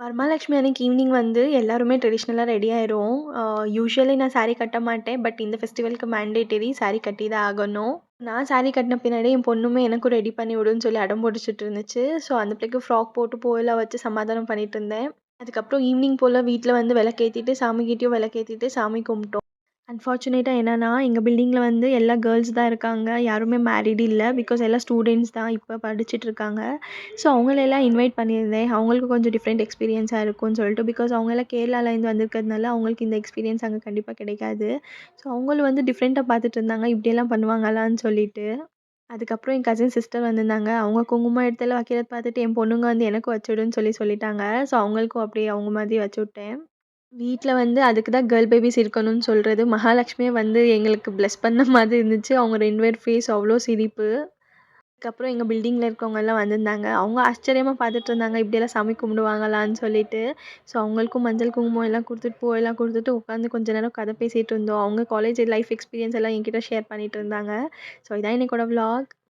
வரமகாலட்சுமி அன்னைக்கு ஈவினிங் வந்து எல்லாருமே ட்ரெடிஷ்னலா ரெடி ஆயிருவோம். யூசுவலி நான் சாரி கட்ட மாட்டேன். பட் இந்த ஃபெஸ்டிவலுக்கு மேண்டேட்டரி சாரி கட்டி தான் ஆகணும். நான் சாரி கட்டின பின்னாடி என் பொண்ணுமே எனக்கும் ரெடி பண்ணி விடுன்னு சொல்லி அடம் பிடிச்சிட்டு இருந்துச்சு. ஸோ அந்த பிள்ளைக்கு ஃப்ராக் போட்டு பூவெல்லாம் வச்சு சமாதானம் பண்ணிட்டு இருந்தேன். அதுக்கப்புறம் ஈவினிங் போல வீட்ல வந்து விளக்கேத்திட்டு சாமிகிட்டயும் விளக்கேத்திட்டு சாமி கும்பிட்டோம். அன்ஃபார்ச்சுனேட்டா என்னன்னா, எங்க பில்டிங்கில வந்து எல்லா கேர்ள்ஸ் தான் இருக்காங்க. யாருமே மேரிட் இல்ல. பிகாஸ் எல்லாம் ஸ்டூடெண்ட்ஸ் தான் இப்ப படிச்சுட்ருக்காங்க. ஸோ அவங்களெல்லாம் இன்வைட் பண்ணியிருந்தேன். அவங்களுக்கு கொஞ்சம் டிஃப்ரெண்ட் எக்ஸ்பீரியன்ஸா இருக்கும்னு சொல்லிட்டு. பிகாஸ் அவங்கலாம் கேரளாலேருந்து வந்திருக்கிறதுனால, அவங்களுக்கு இந்த எக்ஸ்பீரியன்ஸ் அங்க கண்டிப்பா கிடைக்காது. ஸோ அவங்களும் வந்து டிஃப்ரெண்ட்டா பார்த்துட்டு இருந்தாங்க. இப்படியெல்லாம் பண்ணுவாங்களான்னு சொல்லிட்டு. அதுக்கப்புறம் என் கசின் சிஸ்டர் வந்திருந்தாங்க. அவங்க குங்குமம் எடுத்துலாம் வைக்கிறத பார்த்துட்டு, என் பொண்ணுங்க வந்து எனக்கும் வச்சுடுன்னு சொல்லிட்டாங்க. ஸோ அவங்களுக்கும் அப்படியே அவங்க மாதிரி வச்சுவிட்டேன். வீட்ல வந்து அதுக்கு தான் கேர்ள் பேபிஸ் இருக்கணும்னு சொல்றது. மகாலட்சுமியே வந்து எங்களுக்கு பிளெஸ் பண்ண மாதிரி இருந்துச்சு. அவங்க 2 பேர் ஃபேஸ் அவ்ளோ சிரிப்பு. அதுக்கப்புறம் எங்க பில்டிங்கில இருக்கவங்கலாம் வந்திருந்தாங்க. அவங்க ஆச்சரியமா பார்த்துட்டு இருந்தாங்க. இப்படியெல்லாம் சாமி கும்பிடுவாங்களான்னு சொல்லிட்டு. ஸோ அவங்களுக்கும் மஞ்சள், குங்குமம் எல்லாம் குடுத்துட்டு, பூவெல்லாம் குடுத்துட்டு உட்காந்து கொஞ்ச நேரம் கதை பேசிட்டு இருந்தோம். அவங்க காலேஜ் லைஃப் எக்ஸ்பீரியன்ஸ் எல்லாம் என்கிட்ட ஷேர் பண்ணிட்டு இருந்தாங்க. ஸோ இதான் இன்னைக்கோட விளாக்.